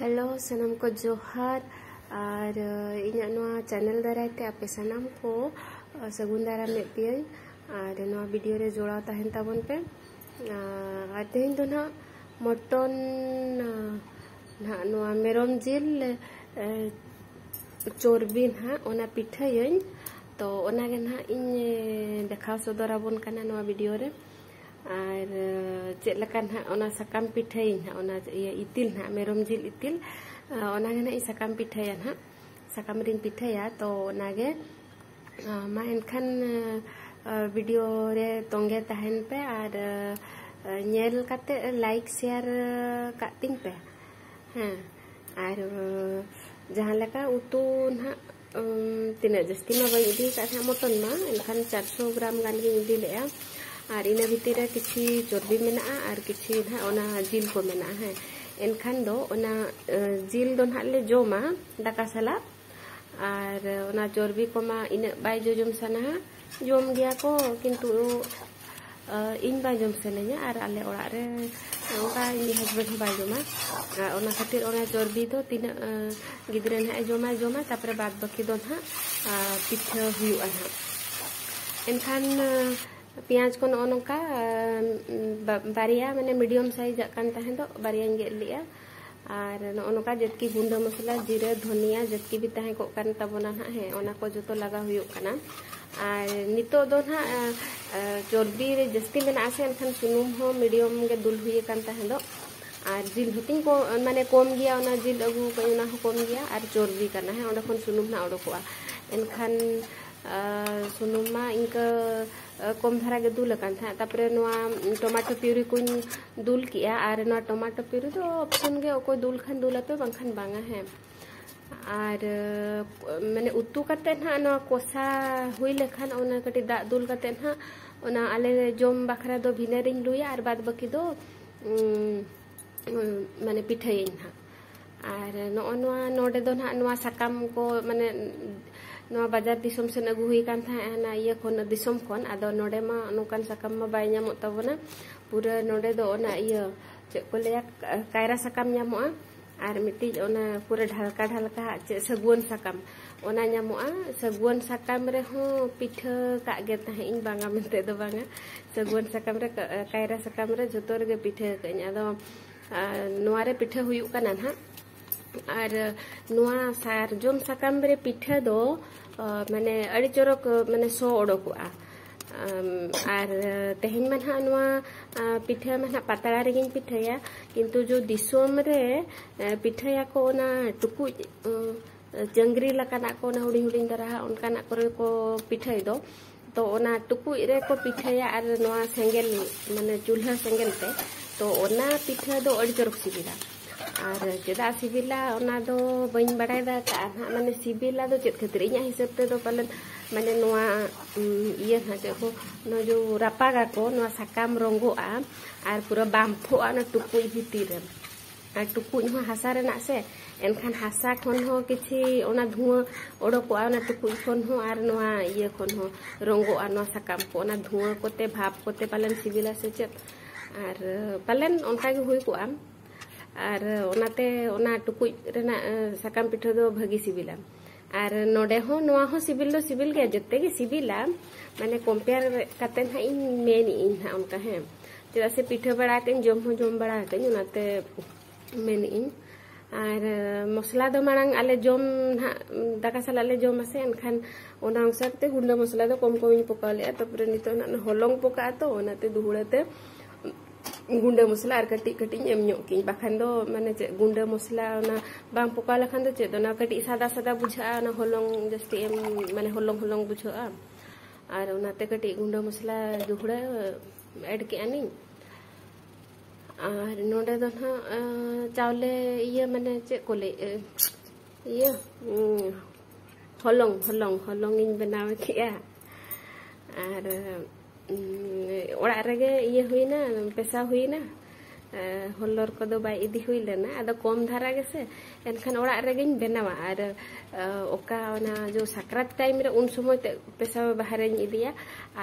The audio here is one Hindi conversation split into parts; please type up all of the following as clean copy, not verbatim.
हेलो सनम को जोहार और इन्या चैनल दारायते आपे सनम को सगुन दाराम पे और वीडियो रे जोड़ा तहन ताबन पे और तेहन तो ना मटन ना मेरम जिल चोरबी ना ओना पिठायन तो ओना गे ना इन देखा सदराबन कना नवा वीडियो रे और चेक लका ना ओना सकाम पिठाई ना ओना इतिल ना मेरम जिल इतिल ओना गे ना सकाम पिठाया ना सकाम रिन पिठाया तो ओना गे मा एनखान वीडियो रे तोंगे तहन पे और नेल काते लाइक शेयर कातिन पे हाँ और जहाँ लका उतु ना तीना जस्ती मा बई इदी का मटन मा एनखान 400 ग्राम गान गे इदी लेया और इन भितर किसी चर्बी मेना और किसी ना जिल को मेना है एनखान दो ओना जिल दो ना ले जोमा दाका साला और ओना चर्बी को मा इन बाय जोम सना जोम गया को किंतु इन बाय जोम सनेया और आले ओड़ा रे ओका इन हस्बैंड बाय जोमा ओना खातिर ओना चर्बी दो तीन गिद्रे ना जोमा तापर बाद बाकी दो ना पिठा हुआ ना एनखान पियाज को नौका बारिया मैंने मीडियम साइज कान दो बारिया गेद लिया और नौका जतकी गुंडा मसला जीरा धनिया जतकी भी तहे को कान तबना ना है ओना को जो लगा हुयो कना और नितो दो ना चर्बी रे जस्ती मेना आसे एनखान सुनुम हो मीडियम गे दुल हुए कान तहे दो और जिल हटिंग को माने कम गया ओना जिल अगु कयोना हो कम गया और चर्बी कना है ओंडे खन सुनुम ना ओडकोआ एनखान सुनुमा इनका कम धारा के दुल था तापरे टमाटो प्यूरी को दुल किया और टमाटो प्यूरी तो ऑप्शन गे कोई दुल खान दुल पे बांखान बांगा है और मैंने उतु करते ना कोसा हुई लेखान ओना कटी दा दुल करते ना ओना आले जोम बाखरा दो भिनेरिंग लुया और बाद बाकी दो माने पिठाइन ना और नोडे दो ना सकाम को माने बाजार दिसम से अगू हुई कान था ये खन दिसम खन आदो नोडे मा नोकान सकाम मा बाय नामो तबना पूरा नोडे दो ओना ये चेक को लेया कायरा सकाम नामोआ और मिट्टी ओना पूरा ढलका ढलका चे सगुन सकाम ओना नामोआ सगुन सकाम रे हो पिठा का गे था इन बांगा मेंते दो बांगा सगुन सकाम रे कायरा सकाम रे जतो रे पिठा कኝ आदो नोआ रे पिठा हुयु काना ना और नोआ सारजोम सकाम रे पिठा दो माने अड़ी चोरक माने सो ओडोकुआ और तेहन में ना पिठा में पातला रेगिन पिठाया किंतु जो दिसोम रे पिठाया को ना टुकु जंगरी लकाना को ना हुडिंग हुडिंग दरा उनकाना करे को पिठाई दो तो ओना टुकु रे को पिठाया और नोआ सेंगेल माने चूल्हा सेंगेल पे तो ओना पिठा दो अड़ी चोरक सिबिला और चेदा सिबिला ओना दो बइन बड़ाई दा का माने सिबिला दो चेद खातिर इया हिसाब ते दो पालन माने नोआ इया ना जो न जो रापागा को नोआ सकाम रंगोआ और पूरा बामफोआ ना टुकुई भितिर और टुकुई हो हासा रे ना से एनखान हासा खन हो किछि ओना धुआं ओडोकोआ ना टुकुई खन हो और नोआ इया खन हो रंगोआ नोआ सकाम को ओना धुआं कोते भाप कोते पालन सिबिला से चेद और पालन ओनका गे हुई कोआ और ओनाते ओना टुकुई रेना सकाम पिठा दो भागी सिबिला और नोडे हो नोआ हो सिबिल दो सिबिल गया जत्ते गे सिबिला माने कंपेयर करते ना इन मेन इन ना उनका है चेदा से पिठा बड़ाते जोम बड़ाते ओनाते मेन इन और मसला दो मांग आले जोम ना दाका साला ले जोम आसे एनखान ओना अनुसारते गुंडा मसला दो कम कम पका ले तापरे नितो ना हलंग पका तो ओनाते दुहुड़ाते गुंडा मसला और कटी कटी एम की बाखान दो माने चे गुंडा मसला ना बांग पका लखान दो चे दो ना कटी सादा सादा बुझा ना हलंग जस्ती एम माने हलंग हलंग बुझा और ओनाते कटी गुंडा मसला दुहुड़ा ऐड के आनी और नोडे दो ना चावले ये माने चे कोले ये हलंग हलंग हलंग इन बनावे किया और ओड़ा रेगे ये हुई ना पेशा हुई ना हलर को दो बाय इदी हुई लेना आदो कम धारा गे से एनखान ओड़ा रेगे बनावा और ओका ओना जो साकरात टाइम रे उन समय ते पेशा बाहर इदिया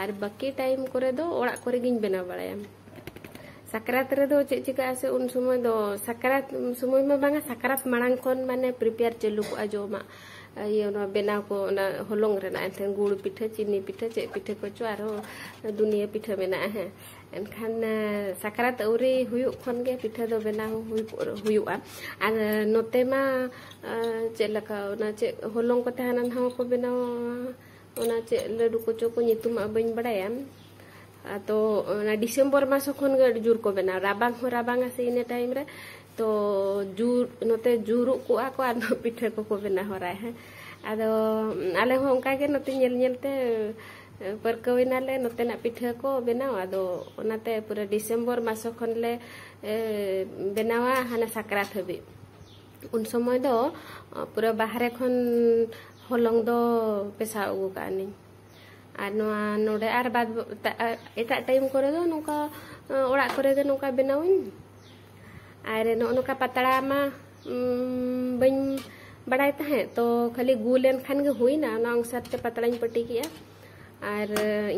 और बाकी टाइम करे दो ओड़ा करे गिन बना बड़ाया sakrat redo cek cika ase un sumoy do sakrat sumoy ma banga sakrat marang kon mane prepare celu ko ajo ma iya no benaw ko na holong rena enten guru pitha chini pitha cek pitha ko chu aro dunia pitha mena he enkhan sakrat auri huyuk khon ge pitha do benaw huyuk ar note ma cek laka na cek holong ko tahanan ha ko benaw ona cek ledu ko choko nyitum abain badayam atau na Desember masuk kon ge jur ko bena rabang ase ine time re to jur note juru ko ako an pitha ko bena horai he ado ale ho onka ge note nyel nyel te perkawin ale note na pitha ko bena ado onate pura Desember masuk kon le benawa hana sakrat habi un somoy do pura bahare kon holong do pesa ugu ka ani ar noa node ar bad eta time kore do noka orak kore ge noka benawin ar no noka patala ma bain badai tahe to khali gulen khan ge huina na angsar te patalain pati kiya ar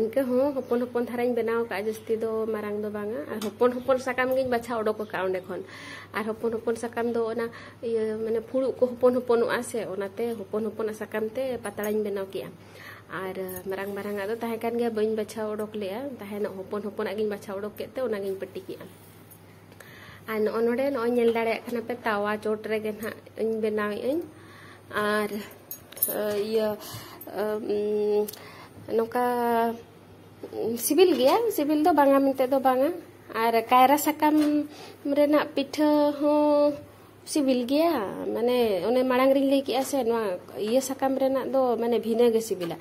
inke ho hopon hopon tharain benaw ka jasti do marang do banga ar hopon hopon sakam ge bacha odok ka onde khon ar hopon hopon sakam do ona mane phuru ko hopon hopon ase onate hopon hopon sakam te patalain benaw kiya ar marang-marang ado tahe kan ge bain bacha odok lea tahe no hopon agin bacha odok kete ona gin peti ki an onode no nyel dare kana pe tawa chot re ge na in benawi in ar iya noka sibil gea sibil do banga minte do banga ar kaira sakam rena pitha ho sibil gea mane one marang ring lei ki ase no iya sakam rena do mane bhine ge sibila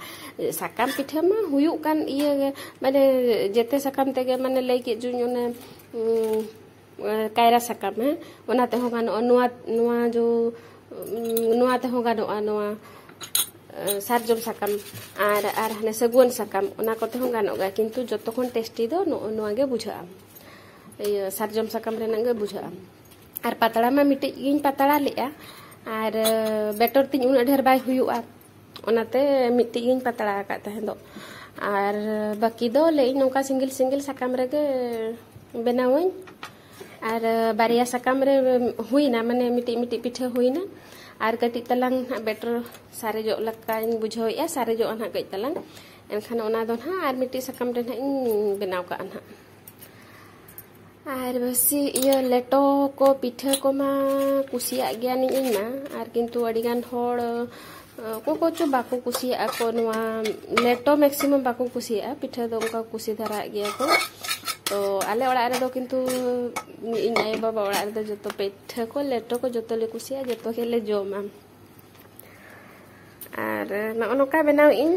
sakam pitha ma huyuk kan iya ge mane jete sakam tege mane lei ki juñ one kaira sakam he ona te ho gano noa jo noa te ho gano noa sarjom sakam ar hane saguan sakam ona ko te ho gano ga kintu joto kon tasty do noa ge bujha iya sarjom sakam rena ge bujha ar patala ma mite gin patala lea ar better tin un adher bai huyuk onate mite gin patala ka tahendo ar baki do le noka single sakam rege benawin ar baria sakam re huina mane mite pitha huina ar kati talang better sare jo lakain bujhoi sare jo anha kai talang enkhan ona don ha ar mite sakam re na benaw ka anha ar basi iya leto ko pitha ko ma kusia gya ni ina ar kintu adigan hor ko chu bako kusia ko noa leto maximum bako kusia pitha do ka kusi dhara gya ko to ale ora re do kintu inai baba ora re do joto pitha ko leto ko joto le kusia joto ke le joma ar na onoka benaw in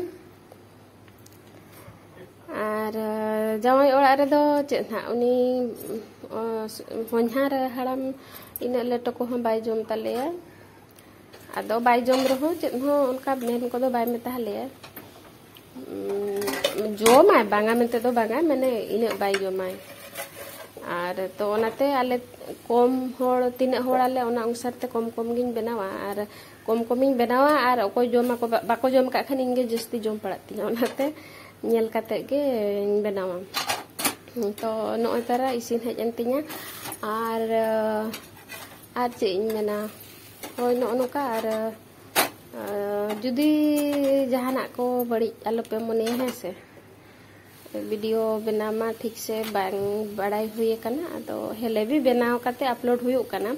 ar jawai ora re do chet na uni honhar haram ina leto ko bai jom taleya ado bai jom roho chet ho onka men ko do bai meta le jomai banga mente do banga mane ina bai jomai ar to onate ale kom hor tina hor ale ona angsar te kom gin benawa ar kom ing benawa ar okoy joma ko bako jom ka khan inge jasti jom padat tinya onate nyel kate ge benawa to no tara isin hej entinya ar cing mena hoy no ka ar judi jahanak ko bari alope mone hese video benama ठीक से bang badai huye kana ado hele bi benaw kate upload huyuk kana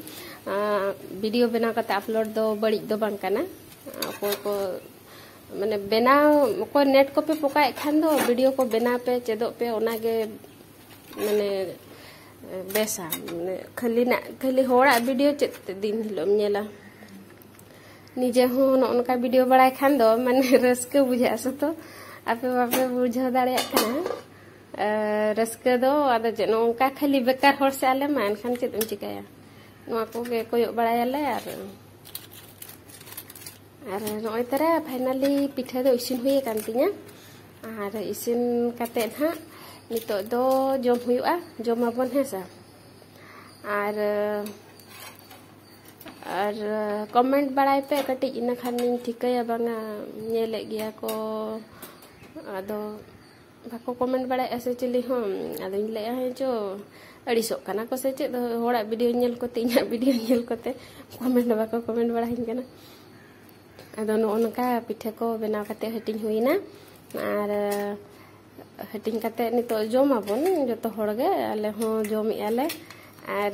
video benaw kate upload do bari do bang kana ko mane benaw ko net ko pe pokai khan do video ko benaw pe chedo pe ona ge mane besa khali hora video chet din hilom nyela nije ho nonka video barai khan do mane raske bujha asato ape bape bujha dare kana raske do ado je nonka khali bekar hor se ale man khan chet chikaya noa ko ge koyok barai ale ar noy tara finally pitha do isin huye kan tinya ar isin kate ha nito do jom huyuk jom abon hesa ar comment barai pe kati ina khan ning thikaya banga nyele gya ko ado bako comment barai ase chili hom ado le ha jo अड़ीसों कना को से चेद होड़ा वीडियो नेल कोते इना वीडियो नेल कोते कमेंट बाको कमेंट बड़ाहिन कना आदो नो ओनका पिठे को बनाव कते हटिंग हुईना और हटिंग कते नितो जोमाबन जतो होड़गे आले हो जोमी आले और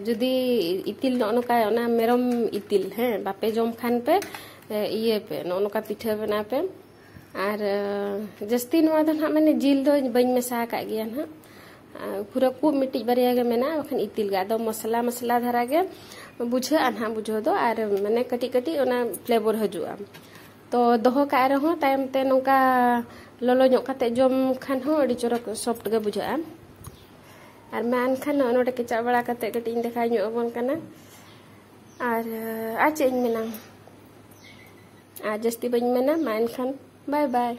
जुदी इतिल नोनका ओना मेरम इतिल है बापे जोम खान पे ये पे नोनका पिठे बना पे और जस्ती नोआ दो ना माने जिल दो बइन मेसा का गया ना पूरा को मिट्टी बारिया गे मेना बखन इतिल गा दो मसला मसला धरा गे बुझे अनहा बुझो दो और माने कटी कटी ओना फ्लेवर हजुआ तो दोहो का रहो टाइम ते नोका लोलो ᱧᱚᱜ ᱠᱟᱛᱮ ᱡᱚᱢ ᱠᱷᱟᱱ ᱦᱚᱸ ᱟᱹᱰᱤ ᱪᱚᱨᱚᱠ ᱥᱚᱯᱴ ᱜᱮ ᱵᱩᱡᱷᱟᱹᱜᱼᱟ ᱟᱨ ᱢᱟ ᱮᱱᱠᱷᱟᱱ ᱱᱚᱰᱮ ᱠᱮᱪᱟᱜ ᱵᱟᱲᱟ ᱠᱟᱛᱮ ᱠᱟᱹᱴᱤᱡ ᱤᱧ ᱫᱮᱠᱷᱟᱣ ᱧᱚᱜ ᱟᱵᱚᱱ ᱠᱟᱱᱟ ᱟᱨ ᱪᱮᱫ ᱤᱧ ᱢᱮᱱᱟ ᱟᱨ ᱡᱟᱹᱥᱛᱤ ᱵᱟᱹᱧ ᱢᱮᱱᱟ ᱢᱟ ᱮᱱᱠᱷᱟन बाय बाय।